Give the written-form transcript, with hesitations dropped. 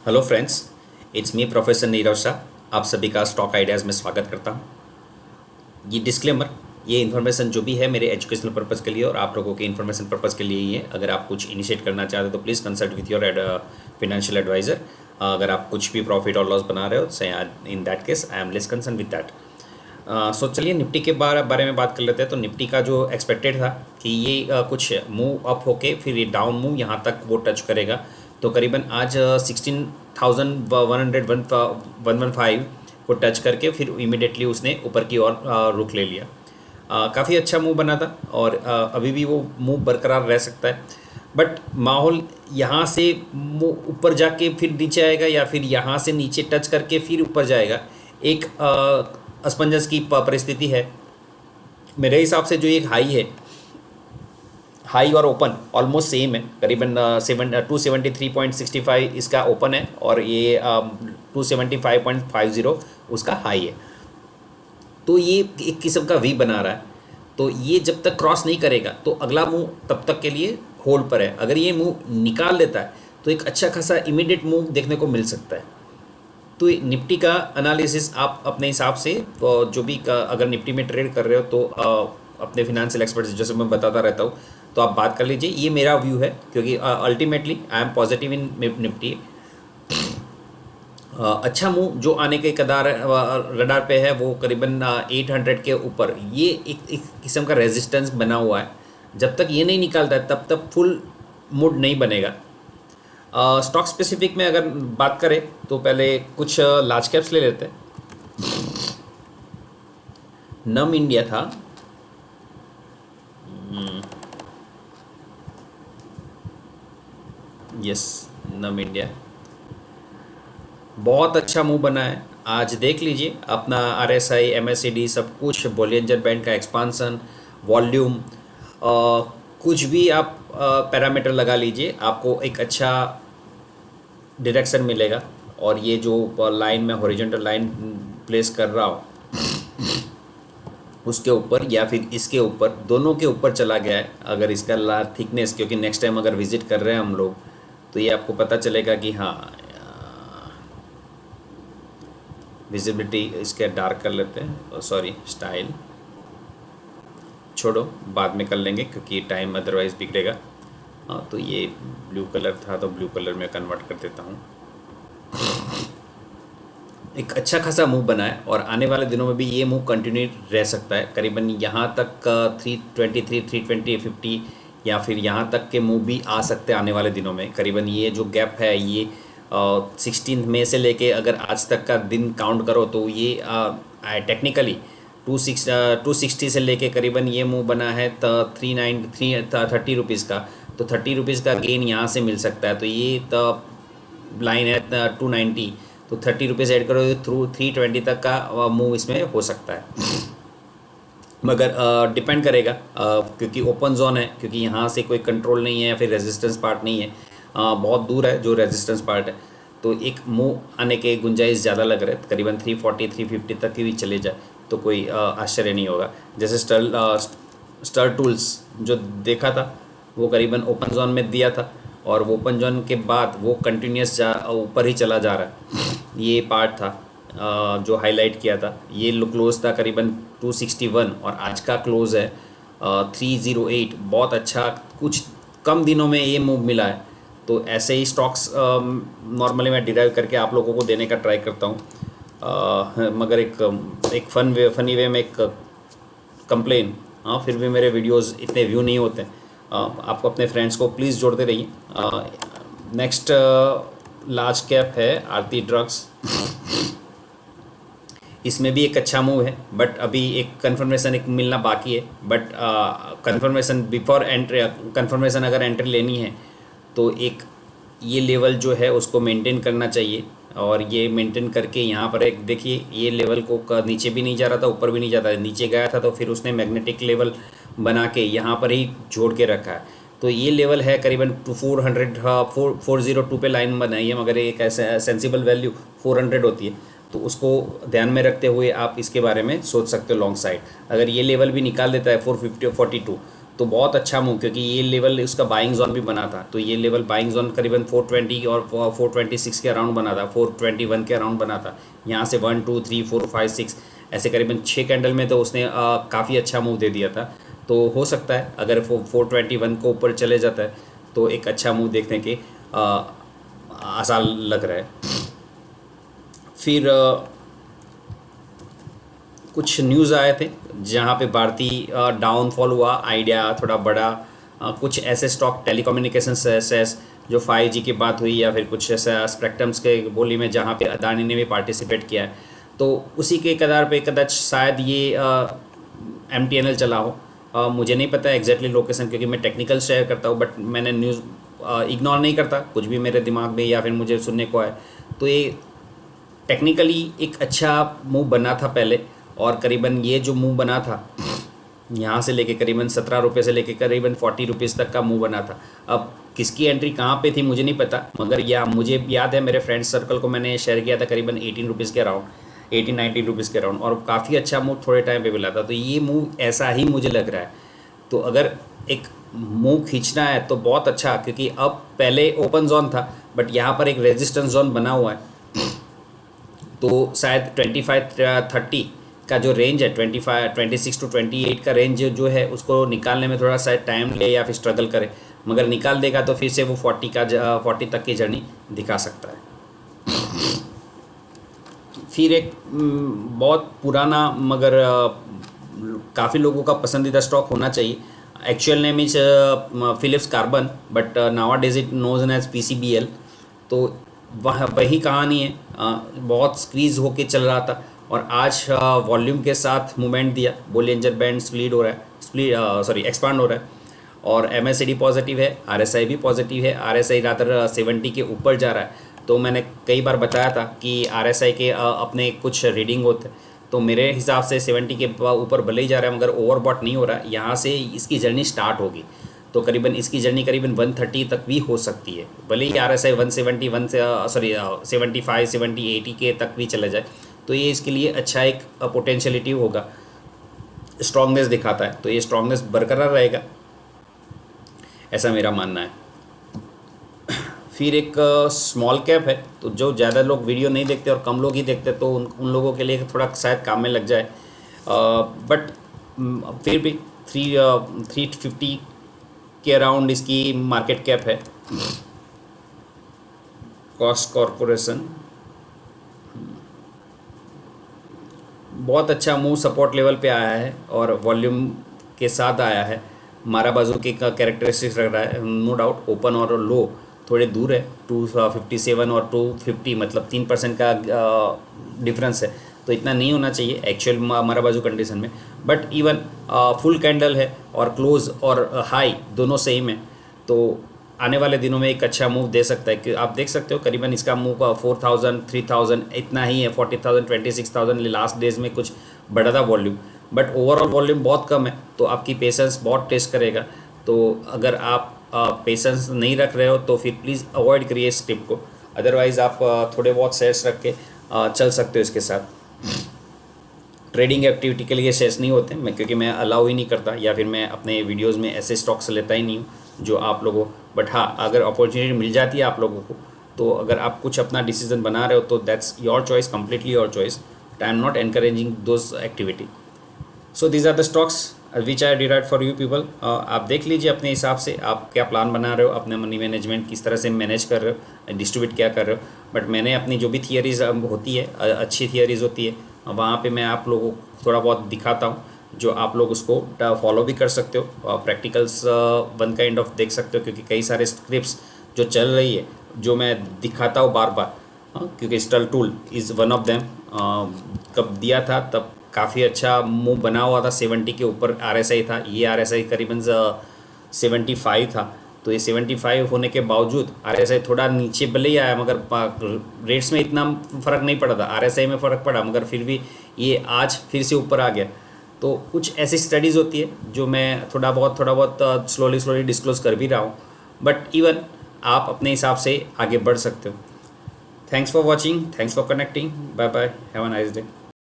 Hello friends, it's me professor Nirav Shah. आप सभी का स्टॉक आइडियाज़ में स्वागत करता हूँ। ये डिस्क्लेमर, ये इन्फॉर्मेशन जो भी है मेरे एजुकेशनल पर्पज़ के लिए और आप लोगों के इन्फॉर्मेशन पर्पज़ के लिए ही है। अगर आप कुछ इनिशिएट करना चाहते हो तो please consult with your financial adviser. अगर आप कुछ भी प्रॉफिट और लॉस बना रहे हो से in that case I am less concern with that. So चलिए निफ्टी के बारे में बात कर लेते हैं। तो निफ्टी का जो एक्सपेक्टेड था कि ये कुछ मूव अप होके फिर ये डाउन मूव यहाँ तक वो टच करेगा। तो करीबन आज 16,115 को टच करके फिर इमीडिएटली उसने ऊपर की ओर रुख ले लिया। काफ़ी अच्छा मूव बना था और अभी भी वो मूव बरकरार रह सकता है। बट माहौल यहाँ से ऊपर जाके फिर नीचे आएगा या फिर यहाँ से नीचे टच करके फिर ऊपर जाएगा, एक असमंजस की परिस्थिति है। मेरे हिसाब से जो एक हाई और ओपन ऑलमोस्ट सेम है। करीबन 273.65 इसका ओपन है और ये 275.50 उसका हाई है। तो ये एक किस्म का वी बना रहा है। तो ये जब तक क्रॉस नहीं करेगा तो अगला मूव तब तक के लिए होल्ड पर है। अगर ये मूव निकाल लेता है तो एक अच्छा खासा इमीडिएट मूव देखने को मिल सकता है। तो निफ्टी का एनालिसिस आप अपने हिसाब से जो भी अगर निफ्टी में ट्रेड कर रहे हो तो अपने फिनेंशियल एक्सपर्ट जैसे मैं बताता रहता हूँ तो आप बात कर लीजिए। ये मेरा व्यू है क्योंकि ultimately I am positive in Nifty. अच्छा मूव जो आने के रडार पे है वो करीबन 800 के ऊपर। ये एक किस्म का रेजिस्टेंस बना हुआ है। जब तक ये नहीं निकालता है तब तक फुल मूड नहीं बनेगा। स्टॉक स्पेसिफिक में अगर बात करें तो पहले कुछ लार्ज कैप्स ले लेते हैं। नम इंडिया था, यस नम इंडिया बहुत अच्छा मूव बना है। आज देख लीजिए अपना RSI MACD सब कुछ, बोलिंजर बैंड का एक्सपांसन, वॉल्यूम, कुछ भी आप पैरामीटर लगा लीजिए आपको एक अच्छा डायरेक्शन मिलेगा। और ये जो लाइन में हॉरिजॉन्टल लाइन प्लेस कर रहा हूँ उसके ऊपर या फिर इसके ऊपर, दोनों के ऊपर चला गया है। अगर इसका थिकनेस, क्योंकि नेक्स्ट टाइम अगर विजिट कर रहे हैं हम लोग तो ये आपको पता चलेगा कि हाँ, विजिबिलिटी इसके डार्क कर लेते हैं, सॉरी स्टाइल छोड़ो बाद में कर लेंगे क्योंकि टाइम अदरवाइज़ बिगड़ेगा। हाँ तो ये ब्लू कलर था तो ब्लू कलर में कन्वर्ट कर देता हूँ। एक अच्छा खासा मूव बना है और आने वाले दिनों में भी ये मूव कंटिन्यू रह सकता है। करीबन यहाँ तक 323, 320, 50 या फिर यहाँ तक के मूव भी आ सकते हैं आने वाले दिनों में। करीबन ये जो गैप है ये 16 मई से लेके अगर आज तक का दिन काउंट करो तो ये टेक्निकली 260 से लेके करीबन ये मूव बना है 30 रुपीज़ का। तो 30 रुपीज़ का गेन यहाँ से मिल सकता है। तो ये लाइन है 290, तो 30 रुपीज़ ऐड करो थ्रू 320 तक का मूव इसमें हो सकता है। मगर डिपेंड करेगा क्योंकि ओपन जोन है, क्योंकि यहाँ से कोई कंट्रोल नहीं है या फिर रेजिस्टेंस पार्ट नहीं है, बहुत दूर है जो रेजिस्टेंस पार्ट है। तो एक मूव आने के गुंजाइश ज़्यादा लग रहे हैं। करीबन 340, 350 तक की भी चले जाए तो कोई आश्चर्य नहीं होगा। जैसे स्टर टूल्स जो देखा था वो करीबन ओपन जोन में दिया था और वो ओपन जोन के बाद वो कंटिन्यूस ऊपर ही चला जा रहा है। ये पार्ट था जो हाईलाइट किया था। ये क्लोज था करीबन 261 और आज का क्लोज है 308। बहुत अच्छा, कुछ कम दिनों में ये मूव मिला है। तो ऐसे ही स्टॉक्स नॉर्मली मैं डिराइव करके आप लोगों को देने का ट्राई करता हूँ। मगर एक फनी वे में एक कंप्लेन, हाँ फिर भी मेरे वीडियोस इतने व्यू नहीं होते। आपको अपने फ्रेंड्स को प्लीज़ जोड़ते रहिए। नेक्स्ट लार्ज कैप है आरती ड्रग्स। इसमें भी एक अच्छा मूव है बट अभी एक कंफर्मेशन एक मिलना बाकी है। But confirmation before entry, confirmation अगर एंट्री लेनी है तो एक ये लेवल जो है उसको मेंटेन करना चाहिए। और ये मेंटेन करके यहाँ पर एक देखिए, ये लेवल को नीचे भी नहीं जा रहा था, ऊपर भी नहीं जाता, नीचे गया था तो फिर उसने मैग्नेटिक लेवल बना के यहाँ पर ही जोड़ के रखा है। तो ये लेवल है करीबन 402 पे लाइन बनाई है, मगर एक ऐसा सेंसिबल वैल्यू 400 होती है। तो उसको ध्यान में रखते हुए आप इसके बारे में सोच सकते हो लॉन्ग साइड। अगर ये लेवल भी निकाल देता है 450 और 42 तो बहुत अच्छा मूव, क्योंकि ये लेवल उसका बाइंग जोन भी बना था। तो ये लेवल बाइंग जोन करीबन 420 और 426 के अराउंड बना था, 421 के अराउंड बना था। यहाँ से 1 2 3 4 5 6 ऐसे करीबन 6 कैंडल में तो उसने काफ़ी अच्छा मूव दे दिया था। तो हो सकता है अगर 421 को ऊपर चले जाता है तो एक अच्छा मूव देखने के आसार लग रहा है। फिर कुछ न्यूज़ आए थे जहाँ पे भारतीय डाउनफॉल हुआ, आइडिया थोड़ा बड़ा, कुछ ऐसे स्टॉक टेलीकम्युनिकेशन सेस जो 5G की बात हुई, या फिर कुछ ऐसा स्पेक्ट्रम्स के बोली में जहाँ पे अदानी ने भी पार्टिसिपेट किया है, तो उसी के कदार पे कदाच शायद ये MTNL चला हो। मुझे नहीं पता एग्जैक्टली लोकेशन, क्योंकि मैं टेक्निकल शेयर करता हूँ, बट मैंने न्यूज़ इग्नोर नहीं करता, कुछ भी मेरे दिमाग में या फिर मुझे सुनने को आए। तो ये टेक्निकली एक अच्छा मूव बना था पहले, और करीबन ये जो मूव बना था यहाँ से लेके करीबन 17 रुपये से लेके करीबन 40 रुपीज़ तक का मूव बना था। अब किसकी एंट्री कहाँ पे थी मुझे नहीं पता, मगर या मुझे याद है मेरे फ्रेंड्स सर्कल को मैंने शेयर किया था करीबन 18 रुपीज़ के अराउंड, 18-19 रुपीज़ के अराउंड, और काफ़ी अच्छा मूव थोड़े टाइम पे मिला था। तो ये मूव ऐसा ही मुझे लग रहा है। तो अगर एक मूव खींचना है तो बहुत अच्छा, क्योंकि अब पहले ओपन जोन था बट यहाँ पर एक रेजिस्टेंस जोन बना हुआ है। तो शायद 25-30 का जो रेंज है, 26 to 28 का रेंज जो है उसको निकालने में थोड़ा सा टाइम ले या फिर स्ट्रगल करे, मगर निकाल देगा तो फिर से वो 40 तक की जर्नी दिखा सकता है। फिर एक बहुत पुराना मगर काफ़ी लोगों का पसंदीदा स्टॉक होना चाहिए। Actual name is Phillips carbon, but nowadays it known as PCBL। तो वही कहानी है, बहुत स्क्वीज होके चल रहा था और आज वॉल्यूम के साथ मूवमेंट दिया, बोलिंजर बैंड स्प्लिट हो रहा है, एक्सपांड हो रहा है, और MACD पॉजिटिव है, RSI भी पॉजिटिव है। RSI रातर 70 के ऊपर जा रहा है। तो मैंने कई बार बताया था कि RSI के अपने कुछ रीडिंग होते हैं, तो मेरे हिसाब से 70 के ऊपर भले ही जा रहा है मगर ओवरबॉट नहीं हो रहा है। यहाँ से इसकी जर्नी स्टार्ट होगी, तो करीबन इसकी जर्नी करीबन 130 तक भी हो सकती है, भले ही RSI 75, 70, 80 के तक भी चला जाए। तो ये इसके लिए अच्छा एक पोटेंशियलिटी होगा, स्ट्रॉन्गनेस दिखाता है, तो ये स्ट्रॉन्गनेस बरकरार रहेगा, ऐसा मेरा मानना है। फिर एक स्मॉल कैप है, तो जो ज़्यादा लोग वीडियो नहीं देखते और कम लोग ही देखते, तो उन लोगों के लिए थोड़ा शायद काम में लग जाए, बट फिर भी 350 के अराउंड इसकी मार्केट कैप है। कॉस्ट कॉरपोरेशन बहुत अच्छा मूव सपोर्ट लेवल पे आया है और वॉल्यूम के साथ आया है। मारा बाजू के का कैरेक्टरिस्टिक्स रख रहा है, नो डाउट। ओपन और लो थोड़े दूर है, 257 और 250, मतलब 3% का डिफरेंस है, तो इतना नहीं होना चाहिए एक्चुअल मारा बाजू कंडीशन में। बट इवन फुल कैंडल है और क्लोज और हाई दोनों सेम है, तो आने वाले दिनों में एक अच्छा मूव दे सकता है। कि आप देख सकते हो करीबन इसका मूव 4000 3000 इतना ही है, 40,000 26,000 लास्ट डेज में कुछ बढ़ा था वॉल्यूम, बट ओवरऑल वॉल्यूम बहुत कम है, तो आपकी पेशेंस बहुत टेस्ट करेगा। तो अगर आप पेशेंस नहीं रख रहे हो तो फिर प्लीज़ अवॉइड करिए इस टिप को, अदरवाइज़ आप थोड़े बहुत शेयर्स रख के चल सकते हो इसके साथ। ट्रेडिंग एक्टिविटी के लिए शेयर्स नहीं होते मैं, क्योंकि मैं अलाउ ही नहीं करता, या फिर मैं अपने वीडियोस में ऐसे स्टॉक्स लेता ही नहीं हूँ जो आप लोगों। बट हाँ, अगर अपॉर्चुनिटी मिल जाती है आप लोगों को, तो अगर आप कुछ अपना डिसीजन बना रहे हो तो that's your choice, completely your choice, but I am not encouraging those activity. So these are the stocks which I deride for you people. आप देख लीजिए अपने हिसाब से आप क्या प्लान बना रहे हो, अपने मनी मैनेजमेंट किस तरह से मैनेज कर रहे हो, डिस्ट्रीब्यूट क्या कर रहे हो। बट मैंने अपनी जो भी थियरीज होती है, अच्छी थियरीज होती है, वहाँ पे मैं आप लोगों को थोड़ा बहुत दिखाता हूँ, जो आप लोग उसको फॉलो भी कर सकते हो। प्रैक्टिकल्स वन काइंड ऑफ देख सकते हो, क्योंकि कई सारे स्क्रिप्ट्स जो चल रही है जो मैं दिखाता हूँ बार बार, क्योंकि stall tool is one of them. कब दिया था तब काफ़ी अच्छा मूव बना हुआ था, 70 के ऊपर RSI था, ये RSI करीबन 75 था। तो ये 75 होने के बावजूद RSI थोड़ा नीचे भले ही आया, मगर रेट्स में इतना फ़र्क नहीं पड़ा था, RSI में फ़र्क पड़ा, मगर फिर भी ये आज फिर से ऊपर आ गया। तो कुछ ऐसी स्टडीज़ होती है जो मैं थोड़ा बहुत स्लोली डिस्क्लोज कर भी रहा हूँ, बट इवन आप अपने हिसाब से आगे बढ़ सकते हो। Thanks for watching, thanks for connecting, bye bye, have a nice day.